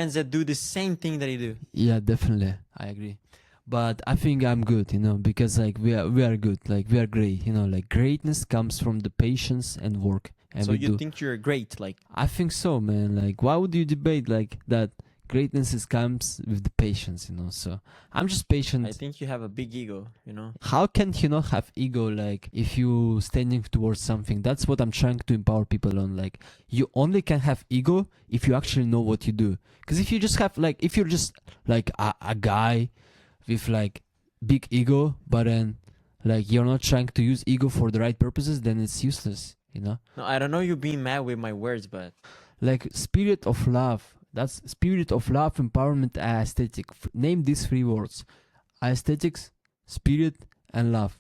friends that do the same thing that you do. Yeah, definitely, I agree. But I think I'm good, because like we are good, like we are great, like greatness comes from the patience and work, and So we you do. think you're great, like I think so, man. Like, why would you debate like that? Greatness comes with the patience, So I'm just patient. I think you have a big ego, How can you not have ego, like, if you standing towards something? That's what I'm trying to empower people on. Like, you only can have ego if you actually know what you do. Because if you just have, like, if you're just like a guy with like big ego, but then like you're not trying to use ego for the right purposes, then it's useless, No, I don't know you being mad with my words, but like spirit of love. That's spirit of love, empowerment, aesthetic. Name these three words: aesthetics, spirit, and love.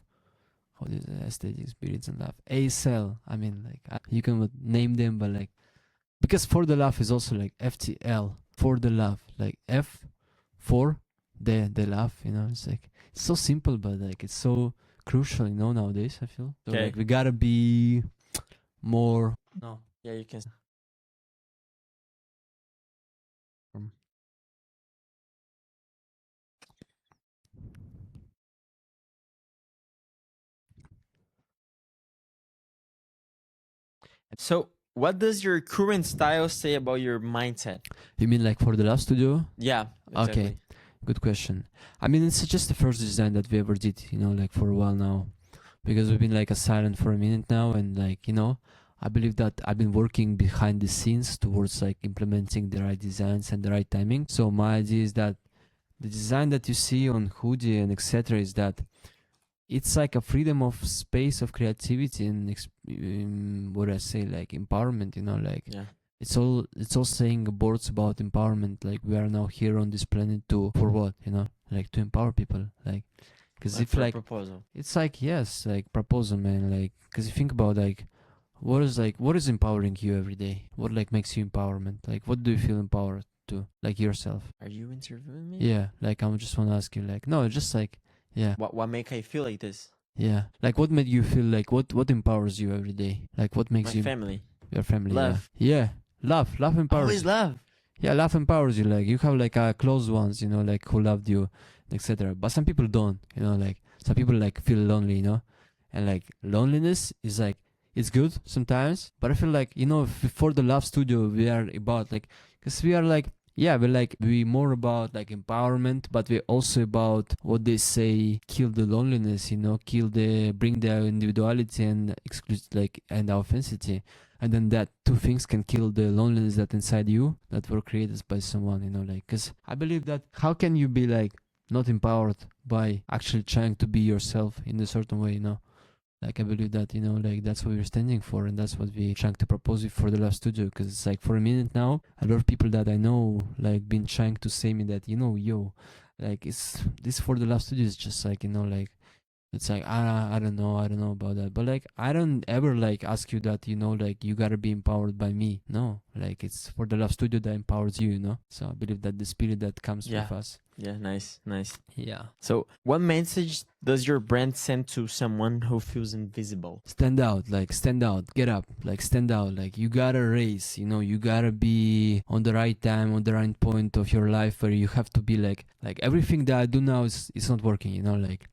How is aesthetics, spirits, and love? ASL. I mean, like you can name them, but like because for the love is also like FTL for the love, like F for the love. It's like it's so simple, but like it's so crucial. Nowadays I feel so Okay. like we gotta be more. no, yeah, you can. So, what does your current style say about your mindset? You mean like for the love studio? Yeah, exactly. Okay, good question. I mean, it's just the first design that we ever did, like for a while now, because we've been like silent for a minute now, and like I believe that I've been working behind the scenes towards like implementing the right designs and the right timing. So my idea is that the design that you see on hoodie and etc. is that it's like a freedom of space of creativity and what do I say, like empowerment, like Yeah. it's all saying boards about empowerment. Like we are now here on this planet for what, like to empower people, like because if for a like proposal. it's like yes, like proposal, man, like because you think about like what is empowering you every day, what like makes you empowerment, like what do you feel empowered to, like yourself? Are you interviewing me? Yeah, like I just want to ask you, like no, just like yeah. What make I feel like this? Yeah, like what made you feel, like what empowers you every day, like what makes My you family. your family? Love. Yeah, love empowers. Always love. Yeah, love empowers you. Like you have like close ones, like who loved you, etc. But some people don't, like some people like feel lonely, and like loneliness is like it's good sometimes. But I feel like for the Love Studio we are about like, because we are like yeah, we more about like empowerment, but we're also about what they say, kill the loneliness, bring the individuality and and authenticity. And then that two things can kill the loneliness that inside you that were created by someone, like, because I believe that how can you be like not empowered by actually trying to be yourself in a certain way, like I believe that like that's what we're standing for, and that's what we're trying to propose for the Love Studio. Because it's like for a minute now, a lot of people that I know like been trying to say me that yo, like it's this for the Love Studio is just like like it's like I don't know about that, but like I don't ever like ask you that like you gotta be empowered by me. No, like it's for the Love Studio that empowers you. So I believe that the spirit that comes with us. Yeah, nice. Yeah. So, what message does your brand send to someone who feels invisible? Stand out, get up, like stand out, like you gotta race, you gotta be on the right time, on the right point of your life where you have to be like everything that I do now is not working,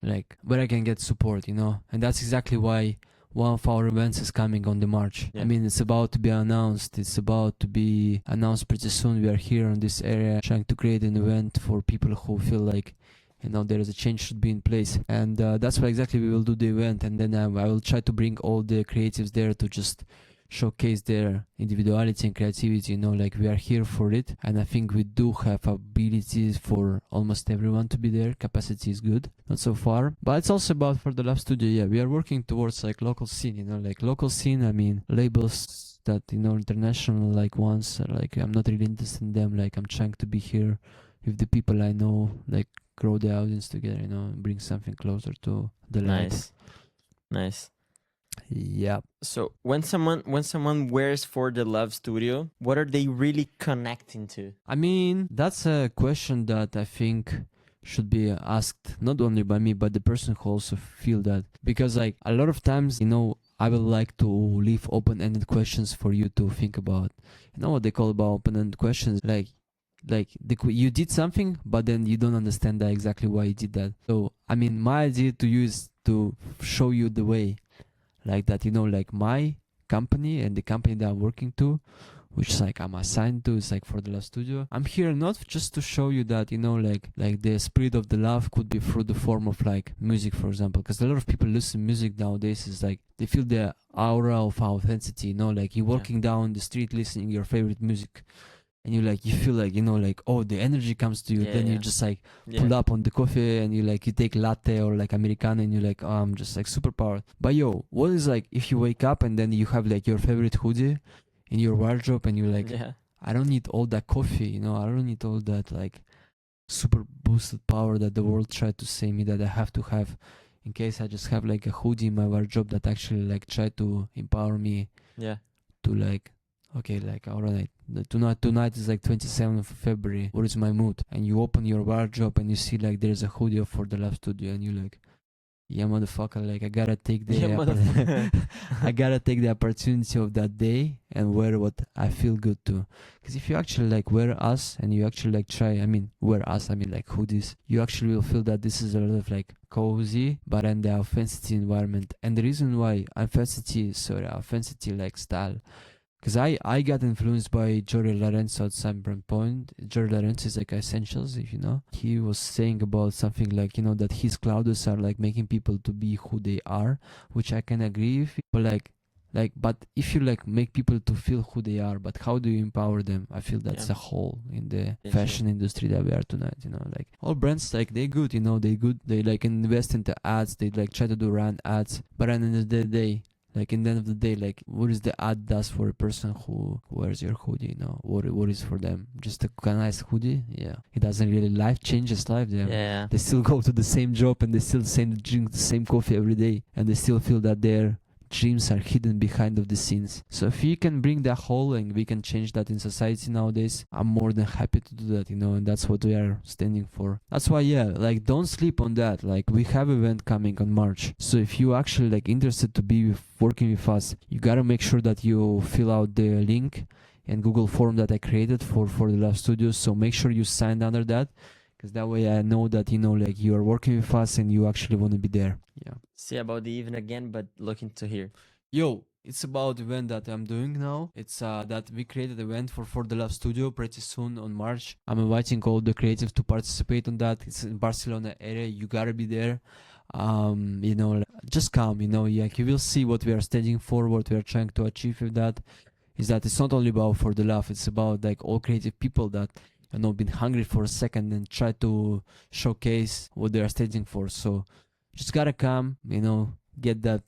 like where I can get support, and that's exactly why one of our events is coming on the March. Yeah. I mean, it's about to be announced. It's about to be announced pretty soon. We are here in this area trying to create an event for people who feel like there is a change should be in place, and that's why exactly we will do the event. And then I will try to bring all the creatives there to just showcase their individuality and creativity, like we are here for it. And I think we do have abilities for almost everyone to be there. Capacity is good, not so far, but it's also about for the Love Studio. Yeah, we are working towards like local scene, like local scene, I mean labels that international like ones, like I'm not really interested in them. Like I'm trying to be here with the people I know, like grow the audience together, bring something closer to the light. Nice. Yeah. So when someone wears For the Love Studio, what are they really connecting to? I mean, that's a question that I think should be asked not only by me but the person who also feel that, because like a lot of times I would like to leave open-ended questions for you to think about. What they call about open-ended questions, like like you did something, but then you don't understand that exactly why you did that. So I mean, my idea to you is to show you the way, like that, you know, like my company and the company that I'm working to, which is like I'm assigned to, is like For the Love Studio. I'm here not just to show you that, you know, like the spirit of the love could be through the form of like music, for example, because a lot of people listen music nowadays is like they feel the aura of authenticity, you know, like you're walking down the street listening your favorite music, and you feel like, you know, like, oh, the energy comes to you. Yeah, Then you yeah. just like Yeah. pull up on the coffee, and you take latte or like americano, and you're like, oh, I'm just like super powered. But yo, what is like if you wake up and then you have like your favorite hoodie in your wardrobe, and you're like, Yeah. I don't need all that coffee, you know, I don't need all that like super boosted power that the world tried to say me that I have to have, in case I just have like a hoodie in my wardrobe that actually like try to empower me Yeah. to like, okay, like, all right, tonight is like 27th of February, what is my mood? And you open your wardrobe and you see like there's a hoodie of For the Love Studio, and you like, yeah, motherfucker, like I gotta take the Yeah, motherfucker. I gotta take the opportunity of that day and wear what I feel good to. Because if you actually like wear us and you actually like wear us, I mean like hoodies, you actually will feel that this is a lot of like cozy, but in the authenticity environment. And the reason why authenticity like style, because I got influenced by Jordi Lorenzo at some point. Jordi Lorenzo is like Essentials, if you know. He was saying about something like, you know, that his clouds are like making people to be who they are, which I can agree with. But but if you like make people to feel who they are, but how do you empower them? I feel that's Yeah. a hole in the Yeah, fashion sure. industry that we are tonight, you know, like all brands, like they good, you know, they like invest into ads, they like try to do run ads, but at the end of the day, like in the end of the day, like what is the ad does for a person who wears your hoodie, you know? What is for them? Just a nice hoodie? Yeah. It doesn't really life changes life them. Yeah. They still go to the same job and they still drink the same coffee every day, and they still feel that their dreams are hidden behind of the scenes. So if you can bring that whole and we can change that in society nowadays, I'm more than happy to do that, you know, and that's what we are standing for. That's why, yeah, like don't sleep on that. Like we have event coming on March. So if you actually like interested to be working with us, you gotta make sure that you fill out the link and Google form that I created for the Love Studio. So make sure you sign under that, because that way I know that, you know, like you are working with us and you actually want to be there. Yeah. See about the event again, but looking to hear. Yo, it's about the event that I'm doing now. It's that we created an event for the Love Studio pretty soon on March. I'm inviting all the creatives to participate on that. It's in Barcelona area. You gotta be there. You know, just come. You know, yeah, you will see what we are standing for, what we are trying to achieve with that. Is that it's not only about For the Love. It's about like all creative people that, you know, been hungry for a second and try to showcase what they are standing for. So just gotta come, you know, get that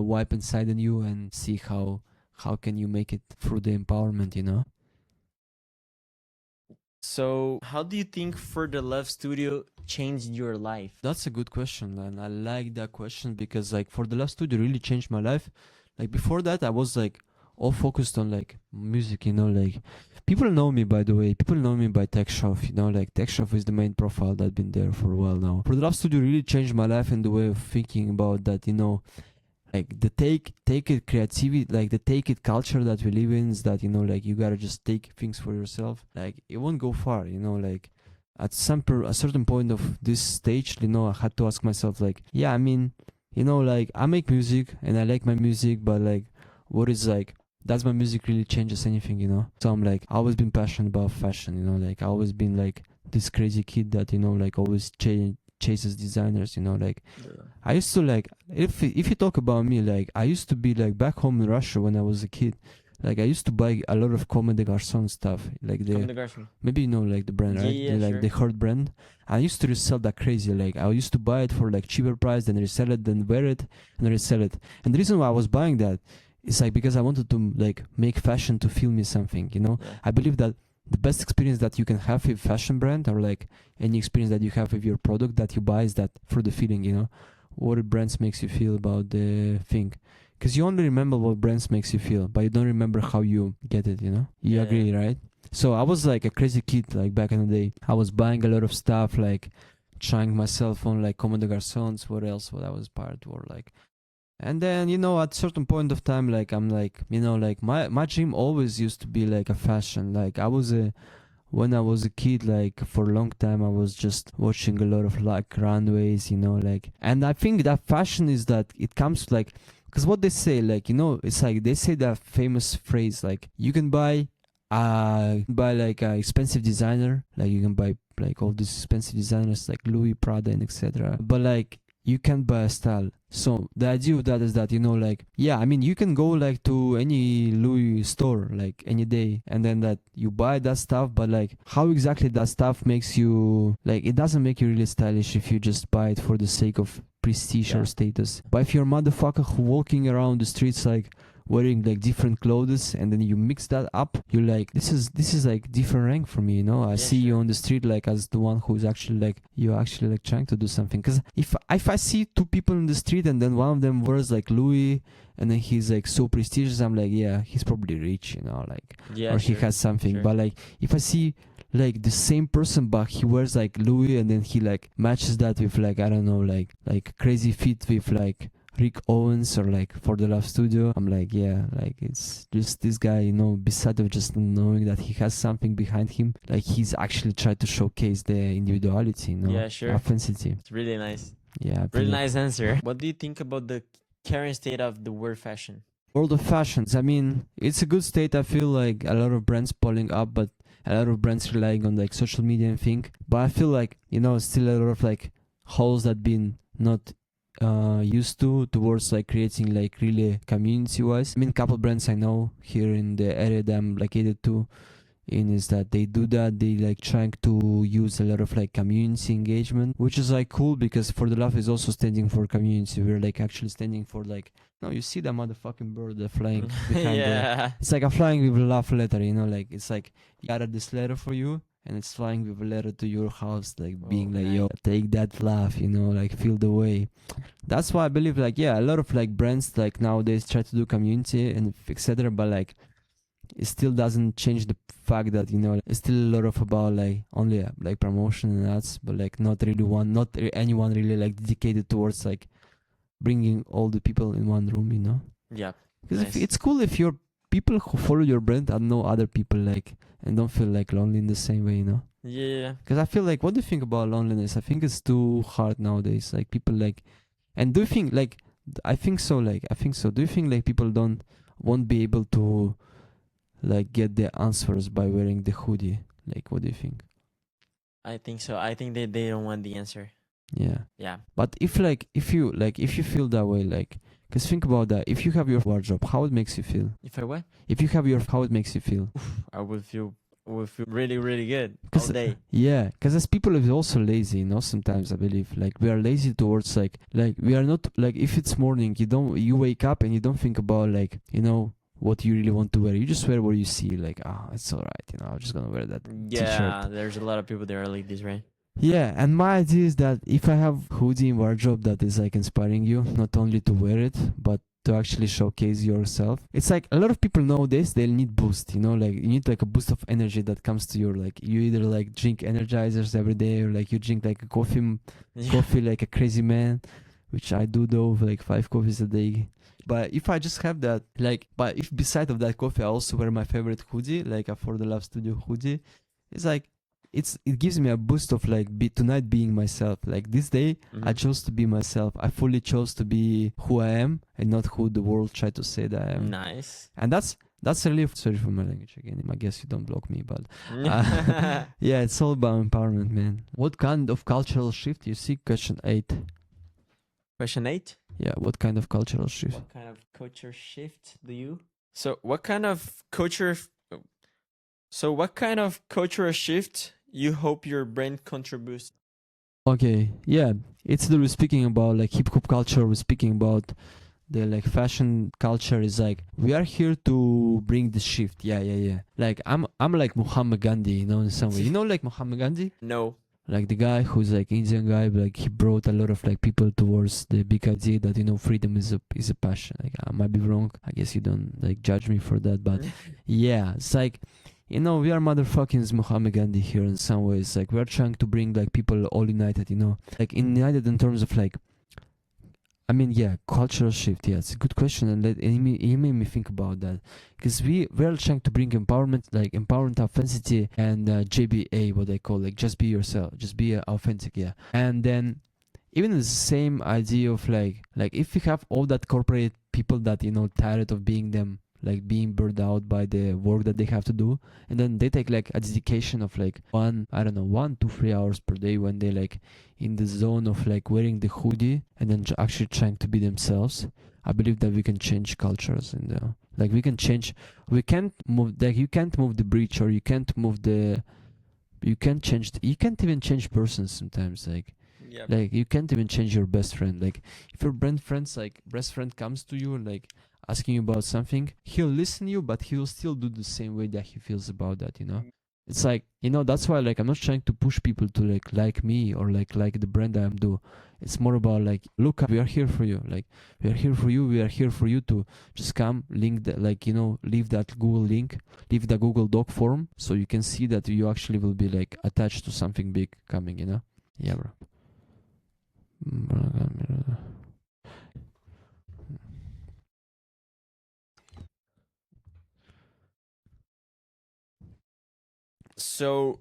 wipe inside in you and see how can you make it through the empowerment, you know. So, how do you think For the Love Studio changed your life? That's a good question, and I like that question because like For the Love Studio really changed my life. Like before that I was like all focused on like music, you know, like people know me, by the way, people know me by TechShop, you know, like TechShop is the main profile that's been there for a while now. For the Love Studio really changed my life in the way of thinking about that, you know, like the take it creativity, like the take it culture that we live in is that, you know, like you gotta just take things for yourself, like it won't go far, you know, like at a certain point of this stage, you know, I had to ask myself like, yeah, I mean, you know, like I make music and I like my music, but like what is like, does my music really changes anything, you know? So I'm like, I always been passionate about fashion, you know, like I always been like this crazy kid that, you know, like always chases designers, you know, like I used to like, if you talk about me, like I used to be like back home in Russia when I was a kid, like I used to buy a lot of Comme des Garçons stuff, like maybe you know like the brand, right? Yeah, Like sure. the Hurt brand. I used to resell that crazy, like I used to buy it for like cheaper price, then resell it, then wear it and resell it. And the reason why I was buying that is like because I wanted to like make fashion to feel me something, you know. Yeah. I believe that the best experience that you can have with fashion brand, or like any experience that you have with your product that you buy, is that for the feeling, you know, what brands makes you feel about the thing. Because you only remember what brands makes you feel, but you don't remember how you get it, you know. You Yeah. agree, right? So I was like a crazy kid, like back in the day. I was buying a lot of stuff, like trying myself on like Comme des Garçons, what I was part, or like. And then, you know, at certain point of time, like I'm like, you know, like my dream always used to be like a fashion. Like I was a when I was a kid, like for a long time, I was just watching a lot of like runways, you know, like, and I think that fashion is that it comes like, because what they say, like, you know, it's like they say that famous phrase, like, you can buy like a expensive designer, like you can buy like all these expensive designers like Louis, Prada, and etc. But like you can't buy a style. So the idea of that is that, you know, like, yeah, I mean, you can go like to any Louis store like any day, and then that you buy that stuff, but like how exactly that stuff makes you, like, it doesn't make you really stylish if you just buy it for the sake of prestige Yeah. or status. But if you're a motherfucker who walking around the streets like wearing like different clothes, and then you mix that up, you're like, this is like different rank for me, you know. I Yeah, see you sure. on the street like as the one who's actually like, you're actually like trying to do something. Because if I see two people in the street and then one of them wears like Louis and then he's like so prestigious, I'm like, yeah, he's probably rich, you know, like, Yeah, or he sure. has something. Sure. But like if I see like the same person but he wears like Louis and then he like matches that with like, I don't know, like crazy fit with like Rick Owens or like For the Love Studio, I'm like, yeah, like it's just this guy, you know, beside of just knowing that he has something behind him, like he's actually tried to showcase the individuality, you know, Yeah, sure. authenticity. It's really nice. Yeah, I Really believe. nice answer. What do you think about the current state of the world fashion? World of fashions, I mean, it's a good state. I feel like a lot of brands pulling up, but a lot of brands relying on like social media and thing. But I feel like, you know, still a lot of like holes that been not used to towards like creating like really community wise. I mean, couple brands I know here in the area that I'm located to in is that they do that. They like trying to use a lot of like community engagement, which is like cool because For the Love is also standing for community. We're like actually standing for like, no, you see that motherfucking bird flying behind Yeah. it's like a flying with a love letter, you know, like it's like you got this letter for you and it's flying with a letter to your house, like being like, yo, take that love, you know, like feel the way. That's why I believe like, yeah, a lot of like brands like nowadays try to do community and etc. But like it still doesn't change the fact that, you know, it's still a lot of about like only like promotion and ads, but like not really anyone really like dedicated towards like bringing all the people in one room, you know. Yeah. Because Nice. it's cool if your people who follow your brand are no other people like and don't feel like lonely in the same way, you know. Yeah. Because I feel like, what do you think about loneliness? I think it's too hard nowadays. Like people like, and do you think like, I think so. Like I think so. Do you think like people won't be able to like get their answers by wearing the hoodie? Like what do you think? I think so. I think they don't want the answer. Yeah. Yeah. But if you feel that way, like, because think about that. If you have your wardrobe, how it makes you feel? If I what? If you have your, how it makes you feel? I would feel really really good all 'Cause, day. yeah, because as people are also lazy, you know. Sometimes I believe like we are lazy towards like we are not like, if it's morning, you wake up and you don't think about like, you know, what you really want to wear. You just wear what you see. Like, it's alright, you know. I'm just gonna wear that Yeah, t-shirt. there's a lot of people that are like this, right? Yeah, and my idea is that if I have hoodie in wardrobe that is like inspiring you, not only to wear it, but to actually showcase yourself. It's like a lot of people nowadays, they'll need boost, you know, like you need like a boost of energy that comes to your, like, you either like drink energizers every day or like you drink like a coffee like a crazy man, which I do though, like 5 coffees a day. But if I just have that, like, but if beside of that coffee I also wear my favorite hoodie, like a For the Love Studio hoodie, it's like, it gives me a boost of like tonight being myself. Like this day I chose to be myself. I fully chose to be who I am and not who the world tried to say that I am. Nice. And that's really, sorry for my language again. I guess you don't block me, but yeah, it's all about empowerment, man. What kind of cultural shift you see? Question 8. Question 8. Yeah, what kind of cultural shift? What kind of culture shift do you? So what kind of culture? So what kind of cultural shift you hope your brand contributes? Okay, yeah, it's the we're speaking about like hip hop culture. We're speaking about the like fashion culture. Is like we are here to bring the shift. Yeah. Like I'm like Muhammad Gandhi, you know, in some way. You know, like Muhammad Gandhi. No. Like the guy who's like Indian guy, but like he brought a lot of like people towards the big idea that, you know, freedom is a passion. Like I might be wrong. I guess you don't like judge me for that, but yeah, it's like, you know, we are motherfucking Muhammad Gandhi here in some ways. Like we are trying to bring like people all united, you know, like united in terms of like I mean, yeah, cultural shift. Yeah, it's a good question, and it made me think about that because we're trying to bring empowerment, like empowerment, authenticity, and JBA, what they call like just be yourself, just be authentic. Yeah, and then even the same idea of like if we have all that corporate people that tired of being them, like being burned out by the work that they have to do, and then they take like a dedication of like 1 to 3 hours per day when they like in the zone of like wearing the hoodie and then actually trying to be themselves. I believe that we can change cultures and like we can't move, like you can't move the bridge, or you can't move the you can't change you can't even change persons sometimes, Yep. like you can't even change your best friend. Like if your best friend comes to you and like asking you about something, he'll listen to you, but he'll still do the same way that he feels about that. It's like, that's why like I'm not trying to push people to like me or like the brand I'm do. It's more about like, look, we are here for you. Like we are here for you. We are here for you to just come, link that, like leave that Google link, leave the Google Doc form, so you can see that you actually will be like attached to something big coming. Yeah, bro. So,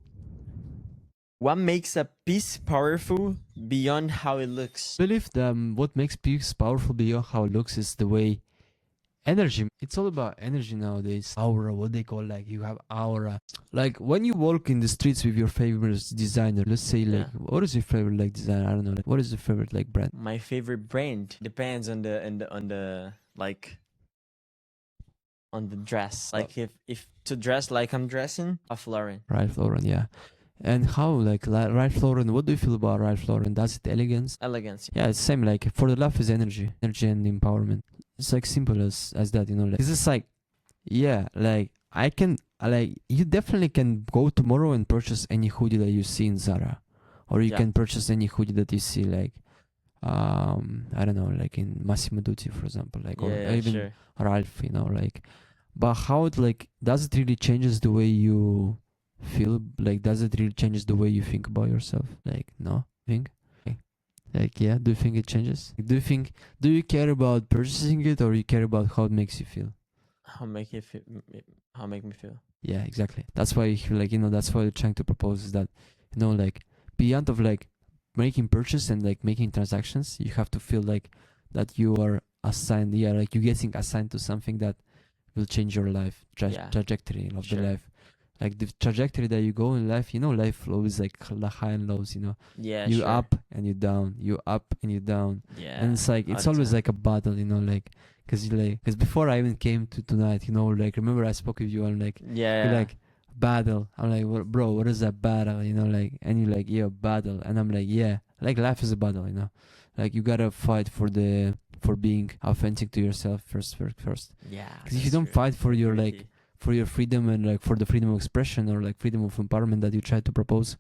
what makes a piece powerful beyond how it looks? I believe that what makes peace powerful beyond how it looks is the way energy. It's all about energy nowadays. Aura, what they call, like you have aura. Like when you walk in the streets with your favorite designer, let's say like, Yeah. what is your favorite like designer? I don't know. Like, what is your favorite like brand? My favorite brand depends on the like on the dress. Like if to dress like I'm dressing, a Lauren. Ralph Lauren, yeah. And how like Ralph Lauren? What do you feel about Ralph Lauren? Does it elegance? Elegance. Yeah, it's same. Like for the love is energy and empowerment. It's like simple as that. Like, it's just like, yeah, like I can like you definitely can go tomorrow and purchase any hoodie that you see in Zara, or you Yeah. can purchase any hoodie that you see like I don't know, like in Massimo Dutti, for example, like or Yeah, even sure. Ralph, like. But how it like does it really changes the way you feel? Like does it really changes the way you think about yourself? Like no, think. Like yeah, do you think it changes? Do you care about purchasing it, or you care about how it makes you feel? How make it feel? How make me feel? Yeah, exactly. That's why like that's why you're trying to propose is that like beyond of like making purchase and like making transactions, you have to feel like that you are assigned. Yeah, like you're getting assigned to something that will change your life Yeah. trajectory of Sure. the life. Like the trajectory that you go in life, life flow is like high and lows. Yeah, You sure. up and you down, you up and you down, Yeah. and it's like all it's the always time. like a battle. Like because before I even came to tonight, like remember I spoke with you and like Yeah. you're like battle. I'm like, bro, what is that battle? Like, and you're like, yeah, battle, and I'm like, yeah, like life is a battle. Like you gotta fight for being authentic to yourself first. Yeah. Because if you don't fight for your like for your freedom and like for the freedom of expression or like freedom of empowerment that you try to propose,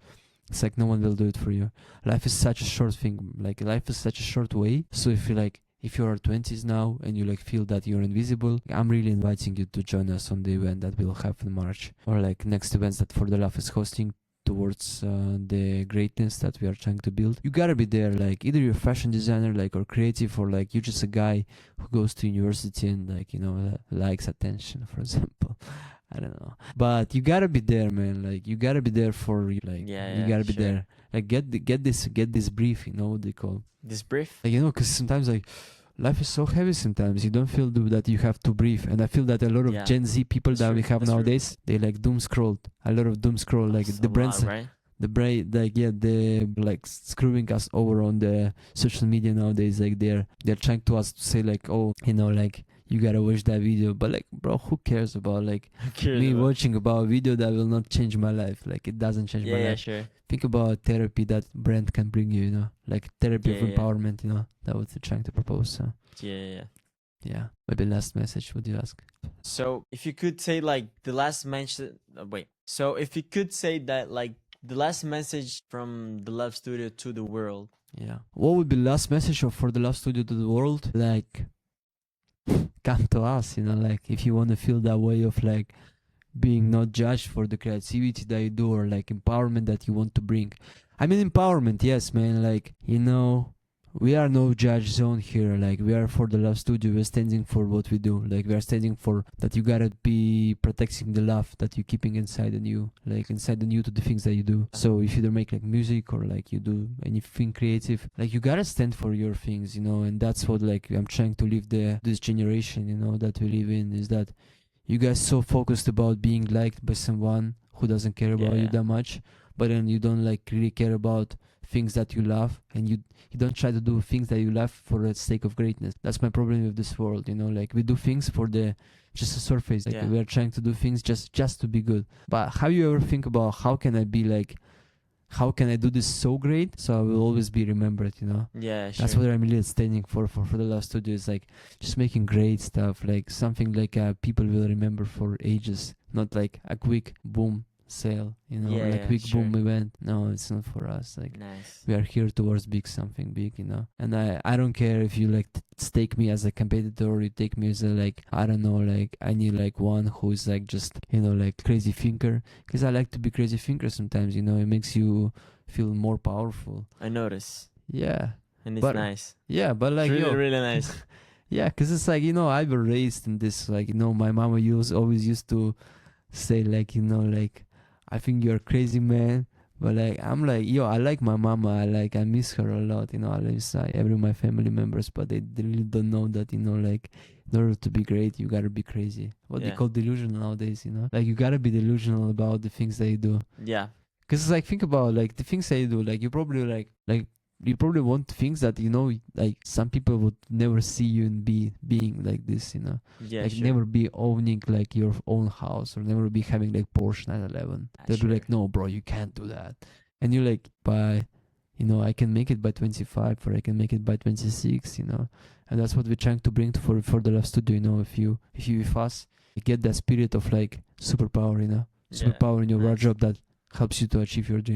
it's like no one will do it for you. Life is such a short thing. Like life is such a short way. So if you're 20s now and you like feel that you're invisible, I'm really inviting you to join us on the event that we'll have in March, or like next events that For the Love is hosting towards the greatness that we are trying to build. You gotta be there. Like either you're a fashion designer, like, or creative, or like you're just a guy who goes to university and like likes attention, for example. I don't know, but you gotta be there, man. Like you gotta be there for like you gotta be sure. there. Like get this brief. What they call This brief. like because sometimes like life is so heavy. Sometimes you don't feel that you have to breathe, and I feel that a lot of Yeah. Gen Z people That's that true. we have That's true. nowadays, they like doom scroll. A lot of doom scroll, like That's the a brands, lot, right? the brain, like yeah, they like screwing us over on the social media nowadays. Like they're trying to us to say like, oh, like you gotta watch that video, but like, bro, who cares about like me watching about a video that will not change my life? Like it doesn't change my life. Yeah, sure. Think about therapy that brand can bring you, like therapy of empowerment, that what they're trying to propose. So yeah, maybe last message, would you ask? So if you could say like the last mention, so if you could say that like the last message from the Love Studio to the world. Yeah, what would be last message For the Love Studio to the world? Like, come to us, like if you want to feel that way of like being not judged for the creativity that you do, or like empowerment that you want to bring. I mean, empowerment, yes, man. Like, we are no judge zone here. Like, we are for the love studio. We're standing for what we do. Like, we are standing for that. You gotta be protecting the love that you're keeping inside in you, like inside in you, to the things that you do. So if you don't make like music or like you do anything creative, like you gotta stand for your things, you know. And that's what like I'm trying to leave this generation, you know, that we live in, is that you guys so focused about being liked by someone who doesn't care about you that much, but then you don't like really care about things that you love, and you don't try to do things that you love for the sake of greatness. That's my problem with this world, you know. Like, we do things for the just a surface. Like, we are trying to do things just to be good. But have you ever think about how can I do this so great so I will always be remembered, you know? Yeah, sure. That's what I'm really standing for the love studio, is like just making great stuff, like something like people will remember for ages, not like a quick boom sale, you know, like quick boom event. No, it's not for us. Like, we are here towards something big, you know. And I don't care if you like take me as a competitor, or you take me as a, like, I don't know, like I need like one who is like just, you know, like crazy thinker, because I like to be crazy thinker sometimes, you know. It makes you feel more powerful. I notice. Yeah. And it's nice. Yeah, but like, it's really, really nice. Yeah, because it's like, you know, I was raised in this, like, you know, my mama always used to say, like, you know, like, I think you're a crazy man, but like, I'm like, yo, I like my mama, I miss her a lot, you know. I miss every of my family members, but they really don't know that, you know, like, in order to be great, you gotta be crazy. What they call delusional nowadays, you know. Like, you gotta be delusional about the things that you do. Yeah. Because it's like, think about like the things that you do, like you probably like you probably want things that, you know, like some people would never see you in being like this, you know. Yeah, like never be owning like your own house, or never be having like Porsche 911. They'll be like, no bro, you can't do that. And you're like, by, you know, I can make it by 25, or I can make it by 26, you know. And that's what we're trying to bring for the love studio, you know. If you with us, you get that spirit of like superpower, you know, superpower in your wardrobe that helps you to achieve your dream.